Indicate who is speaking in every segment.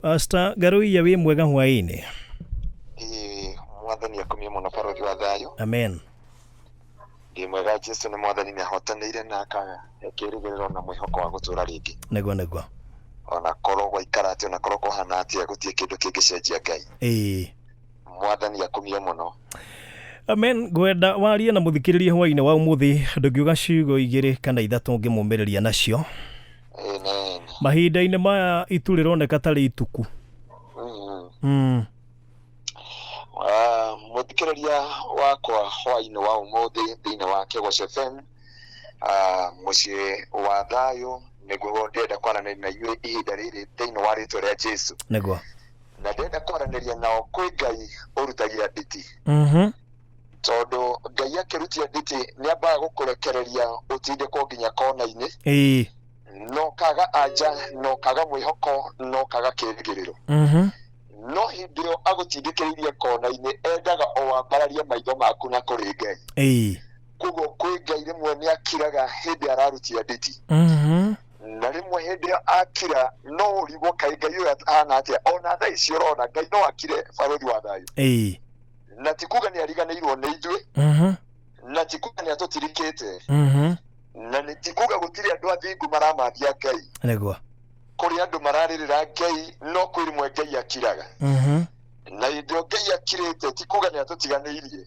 Speaker 1: Pastor Garui yawe mwega hwaini.
Speaker 2: Mwathani akumie muno barori wa thayo.
Speaker 1: Amen.
Speaker 2: Ndi mwega Jesu ni mwathani ni ahotanire na akirigiriro na mwihoko wa gutura ringi.
Speaker 1: Negwa.
Speaker 2: Ona korwo gwaikara ati ona korwo kuhana ati gutie kindu kingicenjia Ngai. Mwathani akumie muno.
Speaker 1: Amen. Gwenda warie na muthikiriria hwaini wa umuthi ndungiuga ciugo igiri kana ithatu ngimumbiriria nacio.
Speaker 2: Amen.
Speaker 1: Mahinda-ini maya itu rironeka tari ituku.
Speaker 2: Muthikiriria wakwa hwaini wa umuthi thiini wa Kegos FM mucii wa thayo niguo ndienda kwaranĩria na inyuĩ ihinda rĩrĩ thĩinĩ wa rĩtwa rĩa Jesu.
Speaker 1: Niguo.
Speaker 2: Na ndienda kwaranĩria nao kwĩ Ngai ũrutagia nditi. Tondu Ngai akĩrutia nditi nĩ ambaga gũkũrekereria ũtindĩkwo nginya kona-inĩ. No kaga anja, no kaga mwĩhoko, no kaga kĩrĩgĩrĩro. No hĩndĩ ĩyo agũtindĩkĩrĩirie kona-inĩ endaga o wambararie maitho maku na kũrĩ Ngai. Koguo kwĩ Ngai rĩmwe nĩ akiraga hĩndĩ ararutia nditi. Na rĩmwe hĩndĩ ĩyo akira no ũrigwo kaĩ Ngai ũyũ ahana atĩa. Ona thaa ici ũrona Ngai no akire barũri wa thayo. Na ti kuga nĩ ariganĩirwo nĩ ithuĩ. Na ti kuga nĩ atũtirikĩte. Na ti kuga gũtirĩ andũ athingu maramathia Ngai.
Speaker 1: Niguo.
Speaker 2: Kũrĩ andũ mararĩrĩra Ngai no kwĩ rĩmwe Ngai akiraga. Na hĩndĩ ĩyo Ngai akirĩte ti kuga nĩ atũtiganĩirie.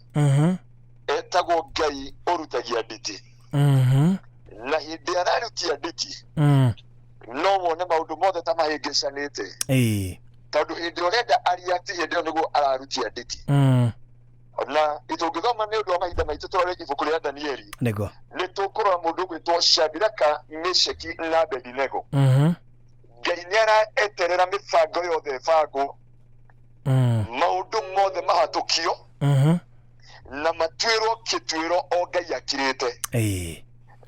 Speaker 2: Etagwo Ngai ũrutagia nditi. Na hĩndĩ ararutia nditi no wone maũndũ mothe ta mahĩngĩcanĩte. Tondũ hĩndĩ ũrenda ariati hĩndĩ ĩyo nĩguo ararutia nditi. Na itũngĩthoma nĩ ũndũ wa mahinda maitũ tũrore ibuku rĩa Danieli. Nĩ tũkũrora mũndũ ũgwĩtwo Shadiraka, Meshaki na Abedinego. Ngai nĩ araeterera mĩbango yothe ĩbangwo, maũndũ mothe mahatũkio na matuĩrwo kĩtuĩro o Ngai akirĩte.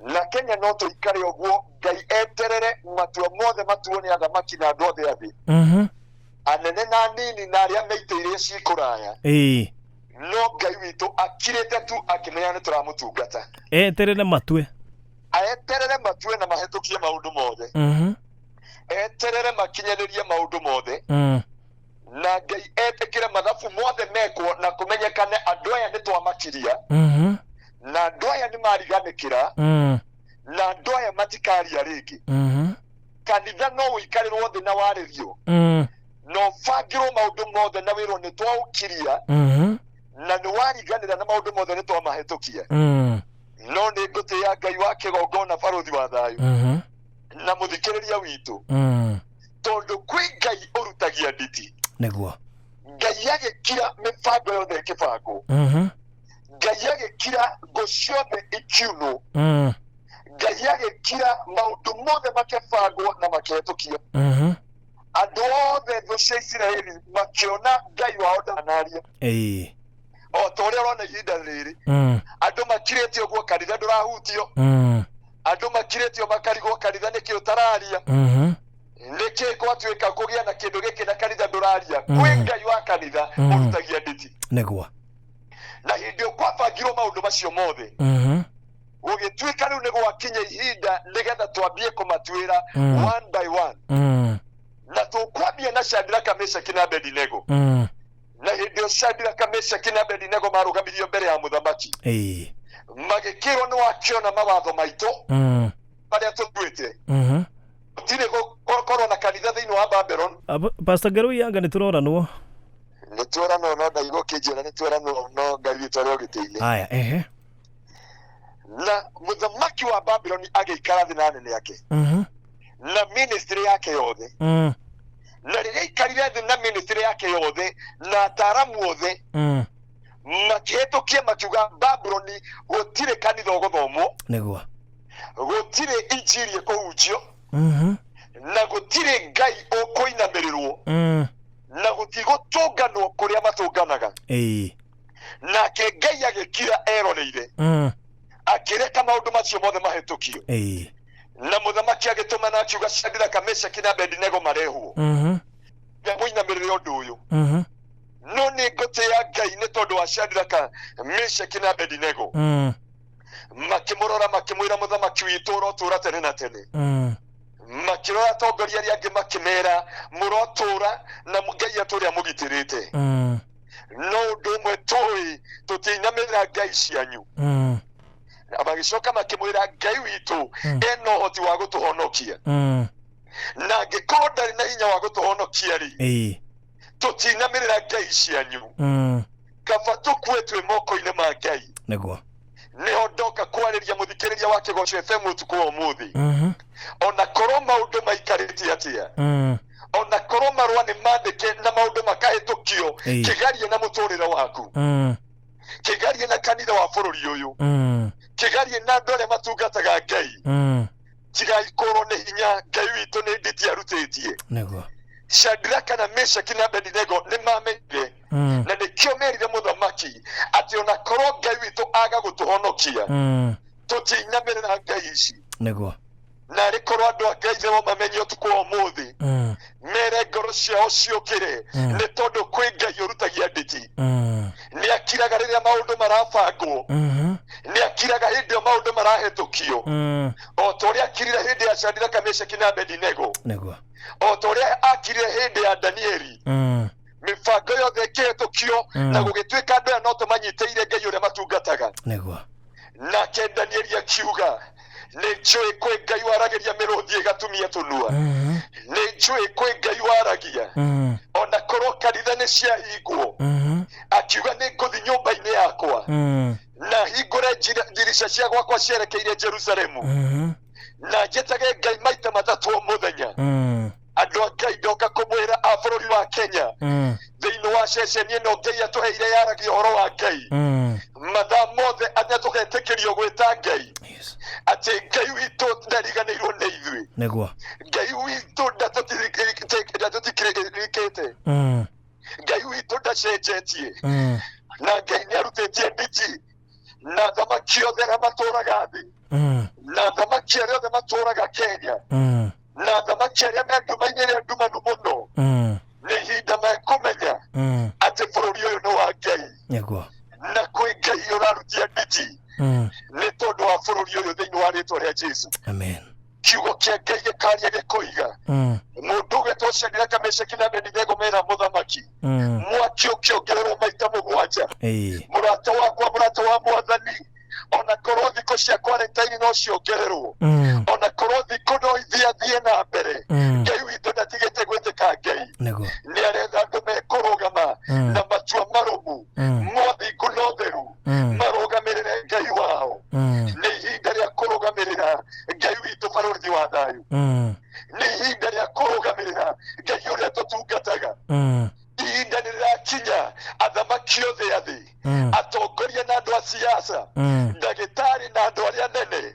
Speaker 2: Na Kenya no tũikare ũguo Ngai eterere matua mothe matuo nĩ athamaki na andũ othe athĩ, anene na anini na arĩa meitĩire cikũraya. No Ngai witũ akirĩte tu akĩmenya nĩ tũramũtungata.
Speaker 1: Eterere matue.
Speaker 2: Aeterere matue na mahĩtũkie maũndũ mothe. Eterere makinyanĩrie maũndũ mothe. Na Ngai etĩkĩre mathabu mothe mekwo na kũmenyekane andũ aya nĩ twamakiria. Na andũ aya nĩ mariganĩkĩra. Na andũ aya matikaria rĩngĩ. Kanitha no ũikarĩrwo thĩ na warĩrio. No bangĩrwo maũndũ mothe na wĩrwo nĩ twaũkiria. Na nĩ wariganĩra na maũndũ mothe nĩ twamahĩtũkia. No nĩ ngũtĩĩa Ngai wa kĩgongona barũthi wa thayo. Na mũthikĩrĩria witũ. Tondũ kwĩ Ngai ũrutagia nditi. Nĩguo. Ngai agĩkira mĩbango yothe ĩkĩbangwo. Ngai agĩkira ngũ ciothe ikiunwo. Ngai agĩkira maũndũ mothe makĩbangwo na makĩhĩtũkio. Andũ othe thũ cia Isiraeli makĩona Ngai wao ndanaria. O ta ũrĩa ũrona ihinda rĩrĩ. Andũ makirĩtio ũguo kanitha ndũrahutio. Andũ makirĩtio makarigwo kanitha nĩkĩ ũtararia. Nĩkĩ gwatuĩka kũgĩa na kĩndũ gĩkĩ na kanitha ndũraria. Kwĩ Ngai wa kanitha ũrutagia nditi. Nĩguo. Na hĩndĩ ũkwabangirwo maũndũ macio mothe. Gũgĩtuĩka rĩu nĩ gwakinya ihinda nĩgetha twambie kũmatuĩra one by one. Na tũkwambia na Shadiraka, Meshaki na Abedinego. Na hĩndĩ ĩyo Shadiraka, Meshaki na Abedinego marũgamirio mbere ya mũthamaki. Magĩkĩrwo nĩ wakĩona mawatho maitũ marĩa tũtuĩte. Gũtirĩ gũkorwo na kanitha thĩinĩ wa Babylon.
Speaker 1: Pastor Garui anga nĩ tũroranwo.
Speaker 2: Nĩ tũroranwo no Ngai gũkĩnjĩra nĩ tũroranwo no Ngai witũ arĩ ũgĩtĩire.
Speaker 1: Aya,
Speaker 2: Na mũthamaki wa Babylon agĩikara thĩ na anene ake. Na ministry yake yothe. Na rĩrĩa aikarire thĩ na ministry yake yothe na ataaramu othe makĩhĩtũkia makiuga Babyloni gũtirĩ kanitha ũgũthomwo. Nĩguo. Gũtirĩ injiri ĩkũhunjio. Na gũtirĩ Ngai ũkũinamĩrĩrwo. Na gũtigũtũnganwo kũrĩa matũnganaga. Nake Ngai agĩkira eroreire. Akĩreka maũndũ macio mothe mahĩtũkio. Na mũthamaki agĩtũma na akiuga Shadiraka, Meshaki na Abedinego marehwo. Mũinamĩrĩre ũndũ ũyũ. No nĩ ngũtĩĩa Ngai nĩ tondũ wa Shadiraka, Meshaki na Abedinego. Makĩmũrora makĩmwĩra mũthamaki witũ ũrotũũra tene na tene. makirora atongoria aria angi makimera murotura na Ngai aturia mugitirite no ndumwe toi tutinamira Ngai cianyu abagicoka makimwira Ngai witu eno hoti wa gutuhonokia na ngikorwo ndari na hinya wa gutuhonokia ri tutinamirira Ngai cianyu kaba tukue twi moko-ini ma Ngai
Speaker 1: niguo
Speaker 2: niho ndoka kwariria muthikiriria wa Kigoco FM utuku wa umuthi ona korwo maundu maikaritie atia ona korwo marua ni mandike na maundu makahitukio kigarie na muturire waku kigarie na kanitha wa bururi uyu kigarie na andu aria matungataga Ngai tigaikorwo ni hinya Ngai witu ni nditi arutitie
Speaker 1: niguo
Speaker 2: Shadraka na Meshaki na Abednego ni mamenyire na nikio merire muthamaki ati ona korwo Ngai witu aga gutuhonokia tutinyamirira Ngai ici
Speaker 1: niguo
Speaker 2: na rikorwo andu a Ngai theo mamenye utuku wa umuthi mere ngoro ciao ciukire ni tondu kwi Ngai urutagia nditi ni akiraga riria maundu marabangwo ni akiraga hindi o maundu marahetukio o toria akirire hindi ya Shadraka Meshaki na Abednego
Speaker 1: niguo
Speaker 2: o toria akirire hindi ya Danieli mibango yothe ikihetukio na gugituika andu aya no tumanyiteire Ngai uria matungataga
Speaker 1: niguo
Speaker 2: nake Danieli akiuga ni njui kwi Ngai waragiria miruthi igatumia tunua ni njui kwi Ngai waragia ona korwo kanitha ni ciahingwo akiuga ni nguthi nyumba-ini yakwa na hingure ndirisha cia gwakwa cierekeire Jerusalemu na njetage Ngai maita matatu o muthenya andu a Ngai ndoka kumwira a bururi wa Kenya thiini wa ceceni ino Ngai atuheire yaragia uhoro wa Ngai mathaa mothe aria tugetikirio gwita Ngai ati Ngai witu ndariganirwo ni ithui
Speaker 1: niguo
Speaker 2: Ngai witu ndatutirikite Ngai witu ndacenjetie na Ngai niarutitie nditi na thamaki othe aria maturaga thi na thamaki aria othe maturaga Kenya na thamaki aria me nduma-ini iria ndumanu muno ni ihinda mekumenya ati bururi uyu ni wa Ngai
Speaker 1: niguo
Speaker 2: na kwi Ngai urarutia nditi ni tondu wa bururi uyu thiini wa ritwa ria Jesu
Speaker 1: amen
Speaker 2: kiugo kia Ngai gikaria gikuiga mundu wetwo Shadraka Meshaki na Abednego mera muthamaki mwaki ukiongererwo maita 7 murata wakwa murata wa Mwathani ona korwo thikũ cia quarantine no ciongererwo ona korwo thikũ no ithiathie na mbere Ngai witũ ndatigĩte gwĩtĩka Ngai nĩ arenda andũ mekũrũgama na matua marũmu mothingu na ũtheru marũgamĩrĩre Ngai wao nĩ ihinda rĩa kũrũgamĩrĩra Ngai witũ bũrũri wa thayũ nĩ ihinda rĩa kũrũgamĩrĩra Ngai ũrĩa tũtungataga ihinda nĩ rĩrakinya athamaki othe a thĩ atongoria na andũ a siasa ndagĩtarĩ na andũ arĩa nene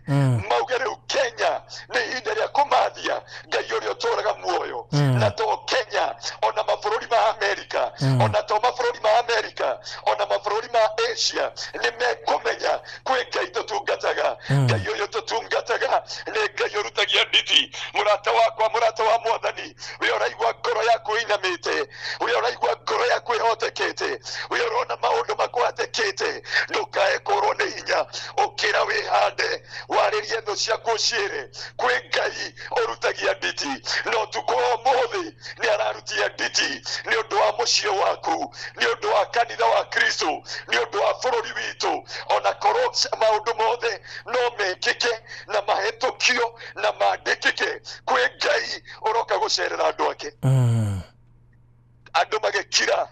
Speaker 2: mauge rĩu Kenya nĩ ihinda rĩa kũmathia Ngai ũrĩa ũtũũraga muoyo na to Kenya ona mabũrũri ma Amerika ona to mabũrũri ma Amerika ona mabũrũri ma Asia nĩ mekũmenya kwĩ Ngai tũtungataga Ngai ũyũ tũtungataga nĩ Ngai ũrutagia nditi mũrata wakwa mũrata wa Mwathani we ũraigua ngoro yaku ĩinamĩte we ũraigua ngoro yaku ĩhotekete we ũrona maũndũ makwatekete ndũkae kũrwo nĩ hinya ũkĩra wĩhande warĩrie thũ ciaku ũciĩre kwĩ Ngai ũrutagia nditi no ũtukũ wa ũmũthĩ nĩ ararutia nditi nĩ ũndũ wa mũciĩ waku nĩ ũndũ wa kanitha wa Kristo nĩ ũndũ wa bũrũri witũ ona korwo maũndũ mothe no mekĩke na mahetũkio na mandĩkĩke kwĩ Ngai ũroka gũcerera andũ ake andũ magĩkira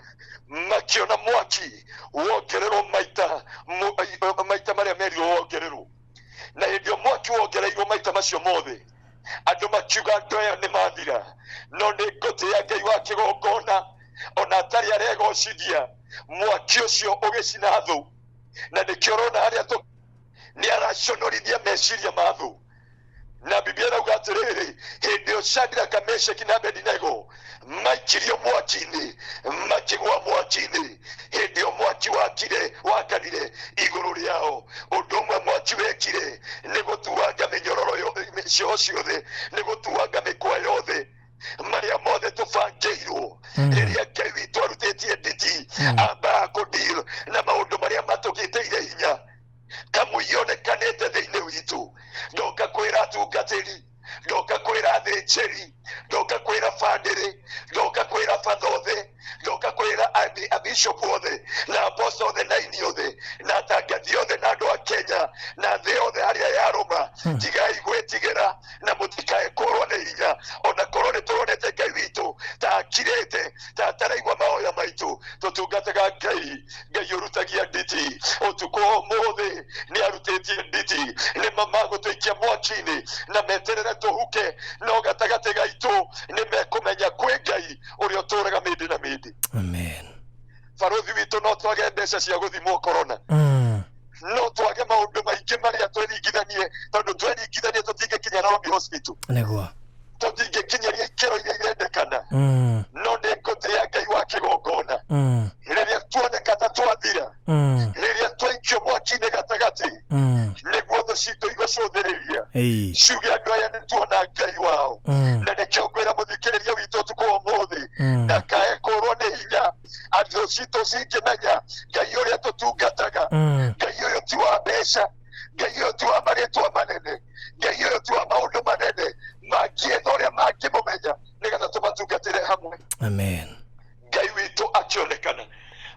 Speaker 2: makiona mwaki wongererwo maita marĩa merirwo wongererwo na hĩndĩ ĩyo mwaki wongereirwo maita macio mothe andũ makiuga andũ aya nĩ mathira no nĩ ngũtĩĩa Ngai wa kĩgongona ona atarĩ aregocithia mwaki ũcio ũgĩcina thũ na nĩkĩo ũrona harĩa nĩ araconorithia meciria ma thũ na Biblia irauga atĩrĩrĩ hĩndĩ ĩyo Shadraka Meshaki na Abednego maikirio mwaki-inĩ makĩgwa mwaki-inĩ hĩndĩ ĩyo mwaki wakanire igũrũ rĩao ũndũ ũmwe mwaki wekire nĩ gũtuanga mĩnyororo cio ciothe nĩ gũtuanga mĩkwa yothe marĩa mothe tũbangĩirwo rĩrĩa Ngai witũ arutĩtie nditi ambaga kũdeal na maũndũ marĩa matũgĩteire hinya kamũira onekanĩte thĩinĩ witũ ndoka kwĩra atungatĩri ndoka kwĩra athĩnjĩri bishop othe na apostle othe na ini othe na atangathi othe na andu a Kenya na thĩ othe harĩa yarũma tigai gwĩtigĩra na mũtikae kũrwo nĩ hinya ona korwo nĩ tũronete Ngai witũ ta akirĩte ta ataraigua mahoya maitũ tũtungataga Ngai ũrutagia nditi ũtukũ ũmũthĩ nĩ arutĩtie nditi nĩ magũtũikia mwaki-inĩ na meterere tũhuke no gatagatĩ gaitũ nĩ mekũmenya kwĩ Ngai ũrĩa ũtũũraga mĩndĩ na mĩndĩ.
Speaker 1: Amen.
Speaker 2: Barothi witũ no twage mbeca cia gũthimwo korona no twage maũndũ maingĩ marĩa tweringithanie tondũ tweringithanie tũtingĩkinya Nairobi hospital
Speaker 1: nĩguo
Speaker 2: tũtingĩkinyaria ikĩro iria irendekana no nĩ ngũtĩĩa Ngai wa kĩgongona rĩrĩa tuoneka ta twathira rĩrĩa twaikio mwaki-inĩ gatagatĩ nĩguo thũ citũ igũcũthĩrĩria ciuge andũ aya nĩ tuona Ngai wao na nĩkĩo ngwĩra mũthikĩrĩria witũ ũtukũ ũmũthĩ ndakae kũrwo nĩ hinya andũ citũ cingĩmenya Ngai ũrĩa tũtungataga Ngai ũyũ ti wa mbeca Ngai ũyũ ti wa marĩtwa manene Ngai ũyũ ti wa maũndũ manene mangĩetha ũrĩa mangĩmũmenya nĩgetha tũmatungatĩre hamwe.
Speaker 1: Amen.
Speaker 2: Ngai witũ akĩonekana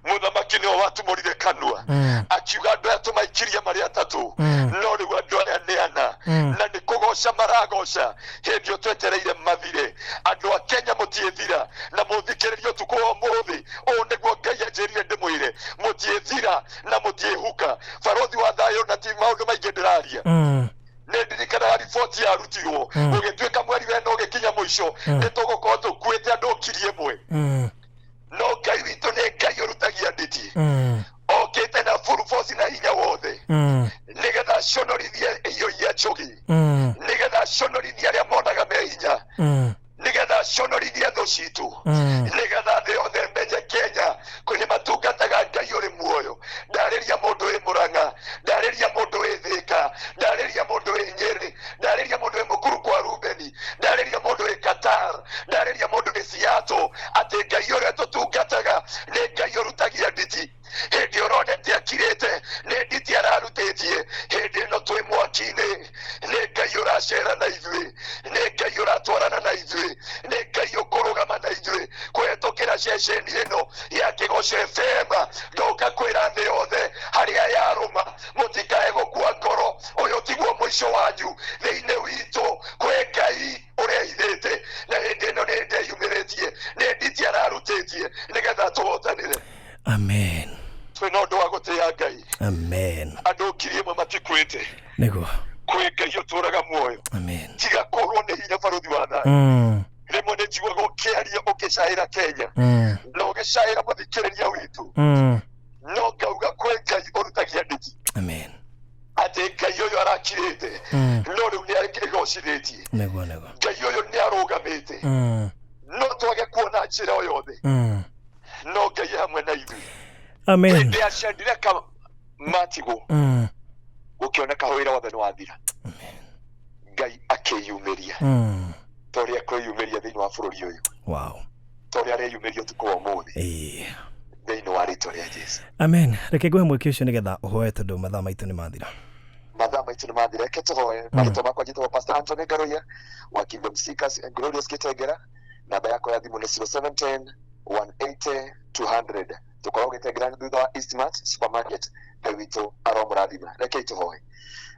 Speaker 2: mũthamaki nĩwe watumũrire kanua akiuga andũ aya tũmaikirie marĩ atatũ no rĩu andũ aya nĩ ana na nĩ kũgoca maragoca hĩndĩ ĩyo twetereire mathire. Andũ a Kenya mũtiĩthira na mũthikĩrĩrie ũtukũ wa ũmũthĩ ũũ nĩguo Ngai anjĩrire ndĩmwĩre mũtiĩthira na mũtiĩhuka. Barothi wa thayũ na ti maũndũ maingĩ ndĩraria nĩ ndirikanaga riboti yarutirwo gũgĩtuĩka mweri wena ũgĩkinya mũico nĩ tũgũkorwo tũkuĩte andũ ngiri ĩmwe no Ngai witũ nĩ Ngai ũrutagia nditi okĩte na full force na hinya wothe nĩgetha aconorothie ĩiyũia njũgĩ nĩgetha aconorothie arĩa monaga me hinya nĩgetha aconorothie thũ citũ nĩgetha thĩ yothe menye Kenya kũrĩ matungataga Ngai ũrĩ muoyo. Ndarĩria mũndũ wĩ Mũrang'a ndarĩria mũndũ wĩ Thĩka ndarĩria mũndũ wĩ Nyĩrĩ ndarĩria mũndũ wĩ Mũkuru kwa Rubeni ndarĩria mũndũ wĩ Qatar ndarĩria mũndũ wĩ Seattle atĩ Ngai ũrĩa tũtungataga nĩ Ngai ũrutagia nditi. Hĩndĩ ũronete akirĩte nĩ nditi ararutĩtie hĩndĩ ĩno twĩ mwaki-inĩ nĩ Ngai ũracera na ithuĩ nĩ Ngai ũratwarana na ithuĩ nĩ Ngai ũkũrũgama na ithuĩ kũhetũkĩra ceceni ĩno ya Kĩgoco FM. Ndoka kwĩra thĩ yothe harĩa yarũma mũtikae gũkua ngoro ũyũ tiguo mũico wanyu thĩinĩ witũ kwĩ Ngai ũrehithĩte na hĩndĩ ĩno nĩ ndeyumĩrĩtie nĩ nditi ararutĩtie nĩgetha tũhotanĩre.
Speaker 1: Amen.
Speaker 2: Twĩna ũndũ wa gũtĩĩa Ngai.
Speaker 1: Amen.
Speaker 2: Andũ ngiri ĩmwe matikwĩte
Speaker 1: nĩguo
Speaker 2: kwĩ Ngai ũtũũraga muoyo.
Speaker 1: Amen.
Speaker 2: Tiga kũrwo nĩ hinya barothi wa thayũ rĩmwe nĩ njiguaga ũkĩaria ũkĩcaĩra Kenya na ũgĩcaĩra mũthikĩrĩria witũ no ngauga kwĩ Ngai ũrutagia nditi.
Speaker 1: Amen.
Speaker 2: Atĩ Ngai ũyũ arakirĩte no rĩu nĩ akĩgocithĩtie
Speaker 1: nĩguo
Speaker 2: Ngai ũyũ nĩ arũgamĩte no twage kuona njĩra o yothe no Ngai hamwe na ithuĩ.
Speaker 1: Amen.
Speaker 2: Hĩndĩ acendire matigũ gũkĩoneka wĩra wothe nĩ wathira Ngai akĩyumĩria ta ũrĩa akwĩyumĩria thĩinĩ wa bũrũri ũyũ ta ũrĩa areyumĩria ũtukũ wa ũmũthĩ thĩinĩ wa rĩĩtwa rĩa Jesũ.
Speaker 1: Amen. Reke ngũhe mweke ũcio nĩgetha ũhoe tondũ mathaa maitũ nĩ mathira.
Speaker 2: Mathaa maitũ nĩ mathira. Reke tũhoe. Marĩtwa makwa njĩtagwo Pastor Anthony Ngaruya wa Kingdom Seekers and Glorious Kitengera. Namba yakwa ya thimũ nĩ 0710 180 200. Tukorwo gĩtengera thutha wa Eastmart Supermarket. Ngai witũ aromũrathima. Reke tũhoe.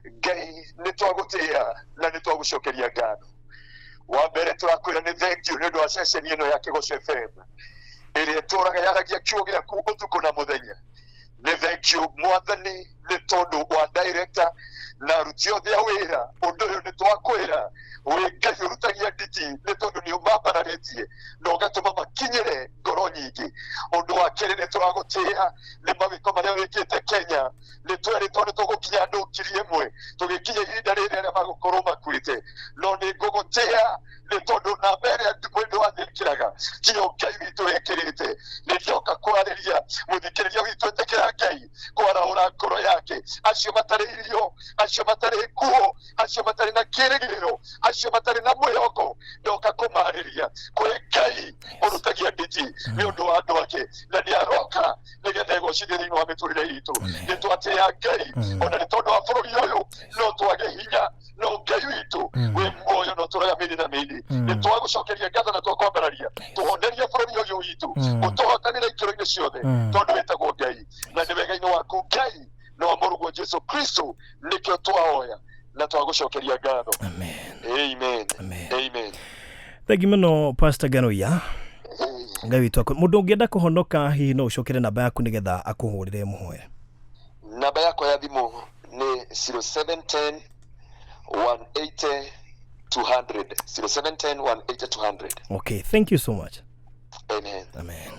Speaker 2: Ngai nĩ twagũtĩĩa na nĩ twagũcokeria ngatho. Wa mbere tũrakwĩra nĩ thank you nĩ ũndũ wa ceceni ĩno ya Kĩgoco FM ĩrĩa tũraga yaragia kiugo gĩaku ũtukũ na mũthenya. Nĩ thank you Mwathani nĩ tondũ wa director na aruti othe a wĩra. Ũndũ ũyũ nĩ twakwĩra wĩ Ngai ũrutagia nditi nĩ tondũ nĩ ũmambararĩtie na ũgatũma makinyĩre ngoro nyingĩ. Ũndũ wa kerĩ nĩ tũragũtĩĩa nĩ mawĩko marĩa wĩkĩte Kenya. Nĩ twerĩtwo nĩ tũgũkinya andũ ngiri ĩmwe tũgĩkinya ihinda rĩrĩ arĩa magũkorwo makuĩte no nĩ ngũgũtĩĩa nĩ tondũ namba ĩrĩa mwendwa wathĩkĩraga tiyo Ngai witũ wĩkĩrĩte. Nĩ ndĩroka kwarĩria mũthikĩrĩria witũ etĩkĩra Ngai kwarahũra ngoro yake. Acio matarĩ irio acio matarĩ nguo acio matarĩ na kĩĩrĩgĩrĩro acio matarĩ na mwĩhoko ndoka kũmarĩria kwĩ Ngai ũrutagia nditi nĩ ũndũ wa andũ ake na nĩ aroka nĩgetha egocithie thĩinĩ wa mĩtũrĩre itũ. Nĩ twatĩĩa Ngai ona nĩ tondũ wa bũrũri ũyũ no twage hinya no Ngai witũ wĩ muoyo no tũraga mĩndĩ na mĩndĩ. Nĩ twagũcokeria ngatho na twakwambararia tũhonerie bũrũri ũyũ witũ ũtũhotanĩre ikiro-inĩ ciothe tondũ wĩtagwo Ngai na nĩ wega-inĩ waku Ngai na wa mũrũguo Jesu Kristo nĩkĩo twahoya na twagũcokeria ngatho. Amen. Amen.
Speaker 1: Thank you mũno Pastor Garoia. Ngai witũ mũndũ ũngĩenda kũhonoka hihi no ũcokere namba yaku nĩgetha akũhũrĩre mũhoya.
Speaker 2: Namba yakwa ya thimũ nĩ 0710 180 200. 0710 180 200.
Speaker 1: Okay, thank you so much.
Speaker 2: Amen.
Speaker 1: Amen.